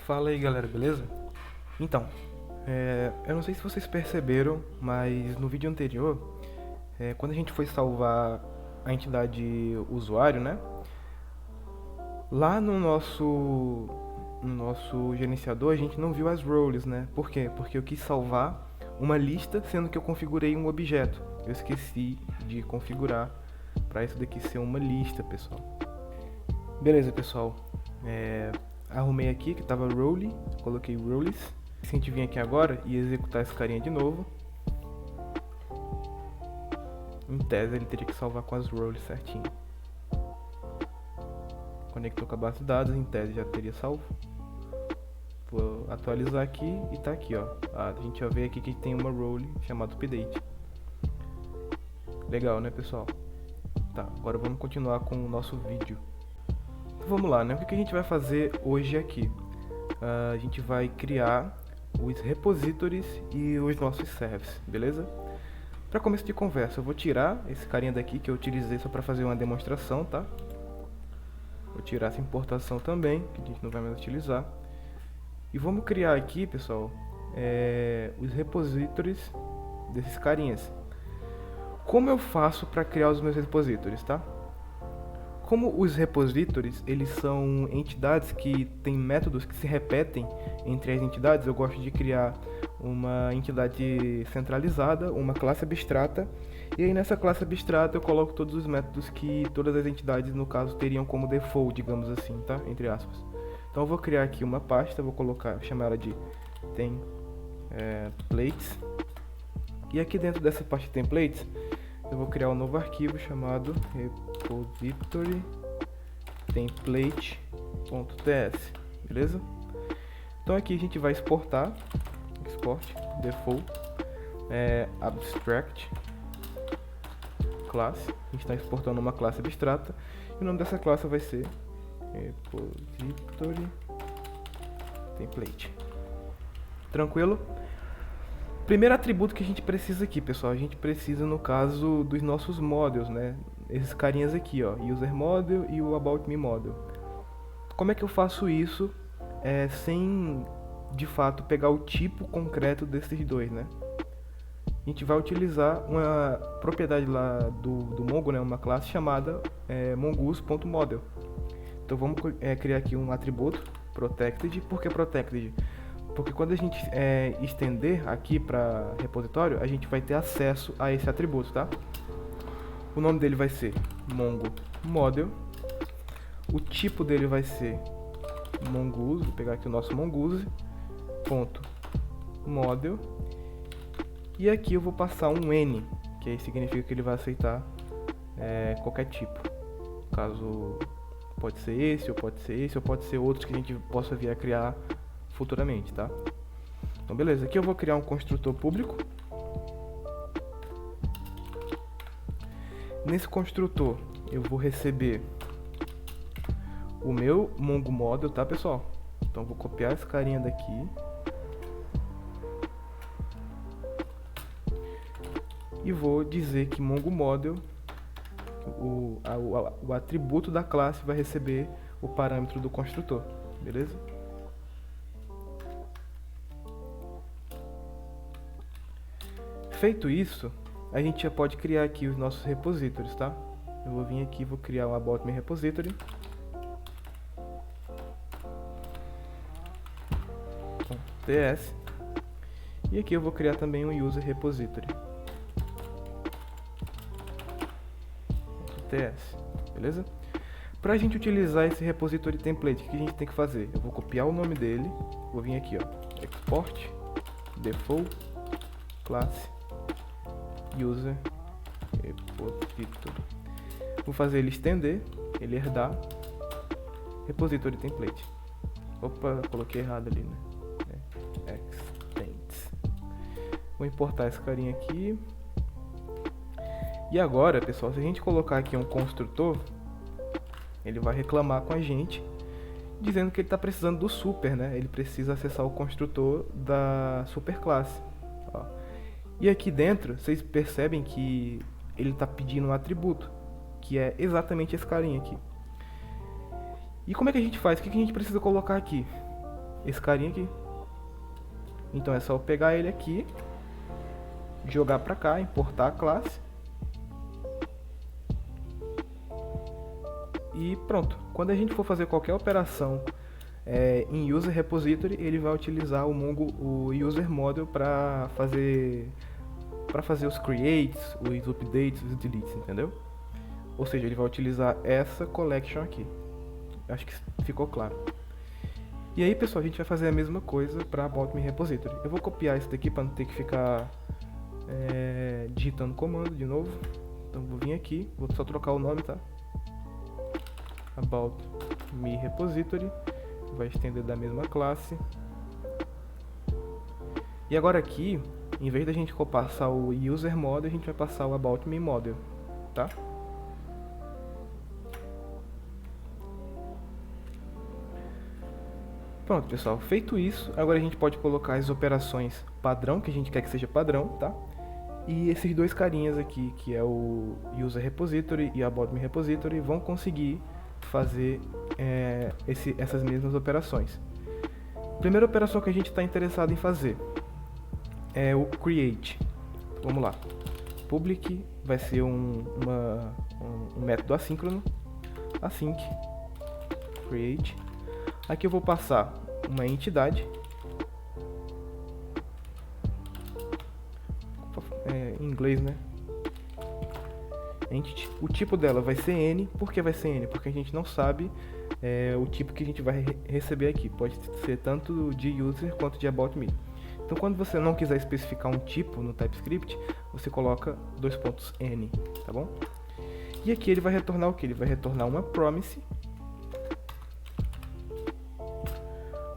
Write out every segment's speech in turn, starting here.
Fala aí galera, beleza? Então, eu não sei se vocês perceberam, mas no vídeo anterior, quando a gente foi salvar a entidade usuário, né? Lá no nosso gerenciador a gente não viu as roles, né? Por quê? Porque eu quis salvar uma lista, sendo que eu configurei um objeto. Eu esqueci de configurar para isso daqui ser uma lista, pessoal. Beleza, pessoal. Arrumei aqui que tava role, coloquei roles. Se a gente vir aqui agora e executar essa carinha de novo, em tese ele teria que salvar com as roles certinho. Conectou com a base de dados, em tese já teria salvo. Vou atualizar aqui e tá aqui, ó. A gente já vê aqui que tem uma role chamada update. Legal, né, pessoal? Tá, agora vamos continuar com o nosso vídeo. Então, vamos lá, né? O que a gente vai fazer hoje aqui? A gente vai criar os repositories e os nossos servers, beleza? Para começo de conversa, eu vou tirar esse carinha daqui que eu utilizei só para fazer uma demonstração, tá? Vou tirar essa importação também, que a gente não vai mais utilizar. E vamos criar aqui, pessoal, os repositories desses carinhas. Como eu faço para criar os meus repositories, tá? Como os repositories, eles são entidades que têm métodos que se repetem entre as entidades, eu gosto de criar uma entidade centralizada, uma classe abstrata, e aí nessa classe abstrata eu coloco todos os métodos que todas as entidades, no caso, teriam como default, digamos assim, tá? Entre aspas. Então eu vou criar aqui uma pasta, vou chamar ela de templates, e aqui dentro dessa pasta templates, eu vou criar um novo arquivo chamado repository template.ts, beleza? Então aqui a gente vai exportar, export default abstract class. A gente está exportando uma classe abstrata e o nome dessa classe vai ser repository template. Tranquilo? Primeiro atributo que a gente precisa aqui, pessoal, a gente precisa no caso dos nossos models, né? Esses carinhas aqui, ó, user model e o about me model. Como é que eu faço isso sem de fato pegar o tipo concreto desses dois, né? A gente vai utilizar uma propriedade lá do Mongo, né? Uma classe chamada mongoose.model. Então vamos criar aqui um atributo protected. Por que protected? Porque quando a gente estender aqui para repositório, a gente vai ter acesso a esse atributo, tá? O nome dele vai ser Mongo Model. O tipo dele vai ser Mongoose. Vou pegar aqui o nosso Mongoose.model. E aqui eu vou passar um N, que aí significa que ele vai aceitar qualquer tipo. Caso pode ser esse, ou pode ser esse, ou pode ser outros que a gente possa vir a criar futuramente, tá? Então beleza, aqui eu vou criar um construtor público. Nesse construtor eu vou receber o meu Mongo Model, tá, pessoal? Então vou copiar esse carinha daqui e vou dizer que Mongo Model, o atributo da classe, vai receber o parâmetro do construtor, beleza? Feito isso, a gente já pode criar aqui os nossos repositórios, tá? Eu vou vir aqui e vou criar um about me repository. .ts. E aqui eu vou criar também um user repository. .ts, beleza? Para a gente utilizar esse repository template, o que a gente tem que fazer? Eu vou copiar o nome dele, vou vir aqui, ó, export default classe user repository. Vou fazer ele estender, ele herdar repository template. Opa, coloquei errado ali, né? Extends. Vou importar esse carinha aqui. E agora, pessoal, se a gente colocar aqui um construtor, ele vai reclamar com a gente, dizendo que ele está precisando do super, né? Ele precisa acessar o construtor da superclasse. Ó. E aqui dentro, vocês percebem que ele está pedindo um atributo, que é exatamente esse carinha aqui. E como é que a gente faz? O que a gente precisa colocar aqui? esse carinha aqui. Então é só eu pegar ele aqui, jogar pra cá, importar a classe. E pronto. Quando a gente for fazer qualquer operação em User Repository, ele vai utilizar o User Model para fazer os creates, os updates, os deletes, entendeu? Ou seja, ele vai utilizar essa collection aqui. Acho que ficou claro. E aí, pessoal, a gente vai fazer a mesma coisa para About Me Repository. Eu vou copiar isso daqui para não ter que ficar digitando comando de novo. Então vou vir aqui, vou só trocar o nome, tá? About Me Repository, vai estender da mesma classe. E agora aqui, em vez da gente passar o User Model, a gente vai passar o About Me Model, tá? Pronto, pessoal, feito isso, agora a gente pode colocar as operações padrão, que a gente quer que seja padrão, tá? E esses dois carinhas aqui, que é o User Repository e About Me Repository, vão conseguir fazer essas mesmas operações. A primeira operação que a gente está interessado em fazer é o create. Vamos lá. Public vai ser um método assíncrono. Async create. Aqui eu vou passar uma entidade. Em inglês, né? Entity. O tipo dela vai ser N. Por que vai ser N? Porque a gente não sabe o tipo que a gente vai receber aqui. Pode ser tanto de user quanto de about me. Então, quando você não quiser especificar um tipo no TypeScript, você coloca $N, tá bom? E aqui ele vai retornar o que? Ele vai retornar uma promise.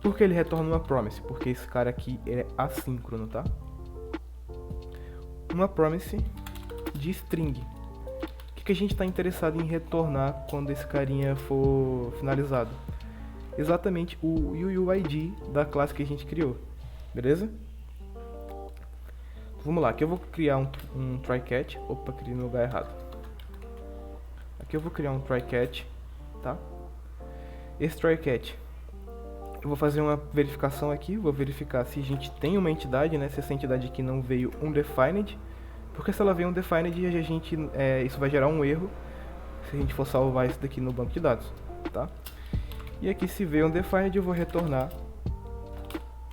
Por que ele retorna uma promise? Porque esse cara aqui é assíncrono, tá? Uma promise de string. O que a gente está interessado em retornar quando esse carinha for finalizado? Exatamente o UUID da classe que a gente criou, beleza? Vamos lá, aqui eu vou criar um try-catch. Opa, criei no lugar errado. Aqui eu vou criar um try-catch, tá? Esse try-catch, eu vou fazer uma verificação aqui, vou verificar se a gente tem uma entidade, né? Se essa entidade aqui não veio undefined, porque se ela veio undefined, isso vai gerar um erro se a gente for salvar isso daqui no banco de dados, tá? E aqui se veio undefined, eu vou retornar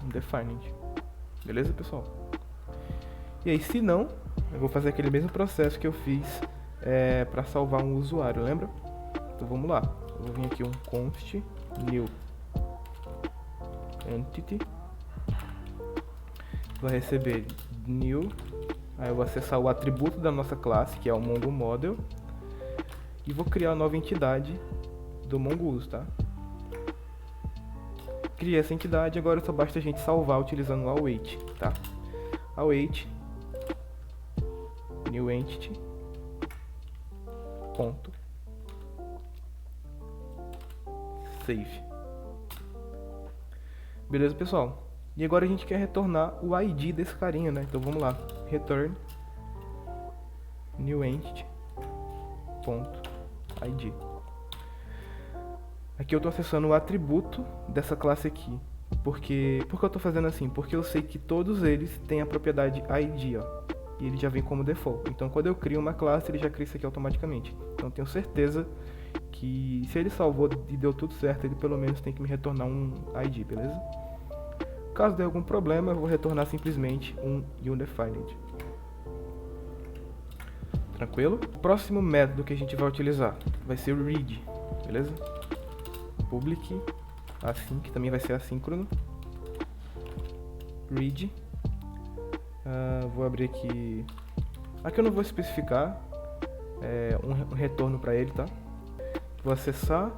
undefined, beleza, pessoal? E aí, se não, eu vou fazer aquele mesmo processo que eu fiz para salvar um usuário, lembra? Então vamos lá, eu vou vir aqui um const new entity, vai receber new, aí eu vou acessar o atributo da nossa classe, que é o Mongo Model, e vou criar uma nova entidade do Mongoose, tá? Criei essa entidade, agora só basta a gente salvar utilizando o await, tá? Await new entity ponto save. Beleza, pessoal? E agora a gente quer retornar o ID desse carinha, né? Então vamos lá, return new entity ponto ID. Aqui eu estou acessando o atributo dessa classe aqui. Por que eu estou fazendo assim? Porque eu sei que todos eles têm a propriedade ID, ó. E ele já vem como default. Então quando eu crio uma classe, ele já cria isso aqui automaticamente. Então tenho certeza que se ele salvou e deu tudo certo, ele pelo menos tem que me retornar um ID, beleza? Caso dê algum problema, eu vou retornar simplesmente um undefined. Tranquilo? O próximo método que a gente vai utilizar vai ser o read, beleza? Public assim, que também vai ser assíncrono. Read. Vou abrir aqui. Aqui eu não vou especificar um retorno para ele, tá? Vou acessar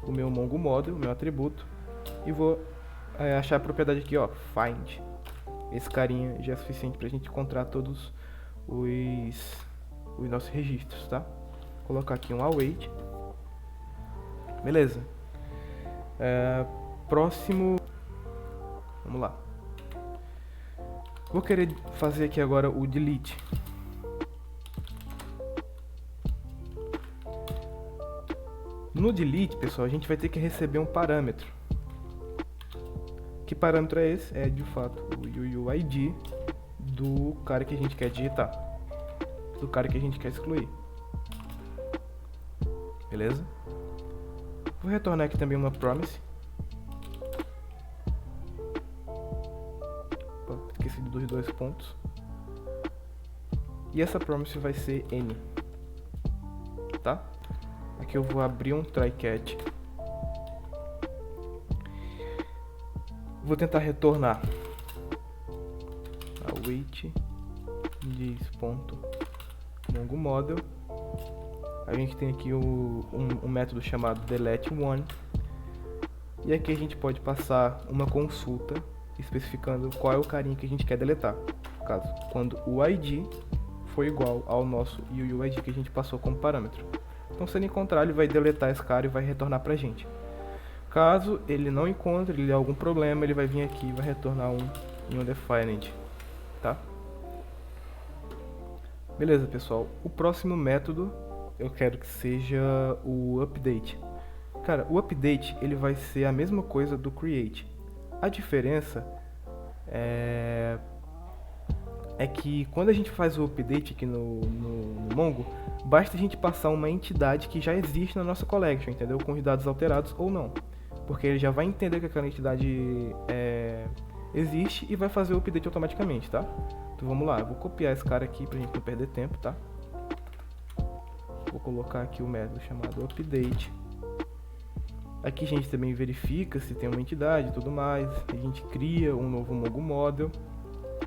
o meu Mongo Model, o meu atributo, e vou achar a propriedade aqui, ó, find. Esse carinha já é suficiente para a gente encontrar todos os nossos registros, tá? Vou colocar aqui um await. Beleza. Próximo. Vamos lá. Vou querer fazer aqui agora o delete. No delete, pessoal, a gente vai ter que receber um parâmetro. Que parâmetro é esse? É de fato o UUID do cara que a gente quer digitar, do cara que a gente quer excluir. Beleza? Vou retornar aqui também uma promise. Esqueci dos dois pontos. E essa promise vai ser N, tá? Aqui eu vou abrir um try catch. Vou tentar retornar await this.mongoModel. A gente tem aqui um método chamado delete1, e aqui a gente pode passar uma consulta especificando qual é o carinha que a gente quer deletar. No caso, quando o ID for igual ao nosso UUID que a gente passou como parâmetro. Então, se ele encontrar, ele vai deletar esse cara e vai retornar pra gente. Caso ele não encontre, ele der algum problema, ele vai vir aqui e vai retornar um undefined, tá? Beleza, pessoal. O próximo método eu quero que seja o update. Cara, o update ele vai ser a mesma coisa do create. A diferença é que quando a gente faz o update aqui no Mongo, basta a gente passar uma entidade que já existe na nossa collection, entendeu? Com os dados alterados ou não. Porque ele já vai entender que aquela entidade existe e vai fazer o update automaticamente, tá? Então vamos lá, eu vou copiar esse cara aqui pra gente não perder tempo, tá? Vou colocar aqui o método chamado update. Aqui a gente também verifica se tem uma entidade e tudo mais. A gente cria um novo MongoModel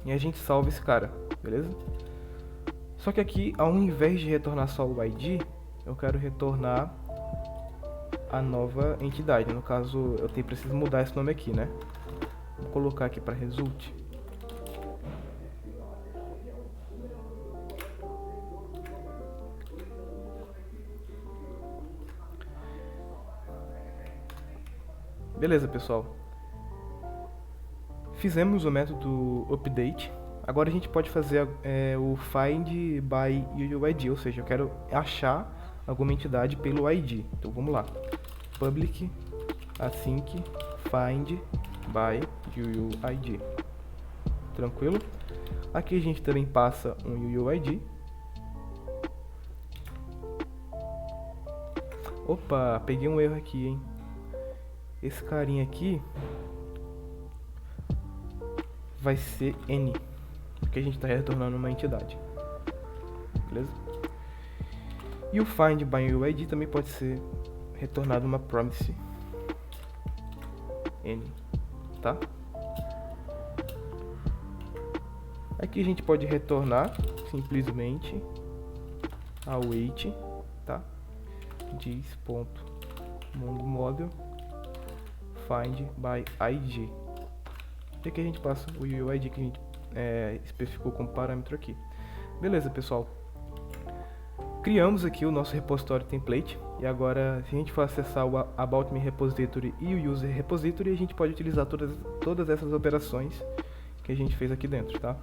e a gente salva esse cara, beleza? Só que aqui, ao invés de retornar só o ID, eu quero retornar a nova entidade. No caso, eu preciso mudar esse nome aqui, né? Vou colocar aqui para result. Beleza, pessoal. Fizemos o método update. Agora a gente pode fazer o find by UUID, ou seja, eu quero achar alguma entidade pelo ID. Então vamos lá. Public async find by UUID. Tranquilo? Aqui a gente também passa um UUID. Opa, peguei um erro aqui, hein? Esse carinha aqui vai ser N, porque a gente está retornando uma entidade. Beleza? E o find by UUID também pode ser retornado uma promise N, tá? Aqui a gente pode retornar simplesmente await, tá? This.mongoModel find by ID. E aqui a gente passa o UUID que a gente especificou como parâmetro aqui. Beleza, pessoal. Criamos aqui o nosso repositório template. E agora, se a gente for acessar o About Me Repository e o User Repository, a gente pode utilizar todas essas operações que a gente fez aqui dentro, tá?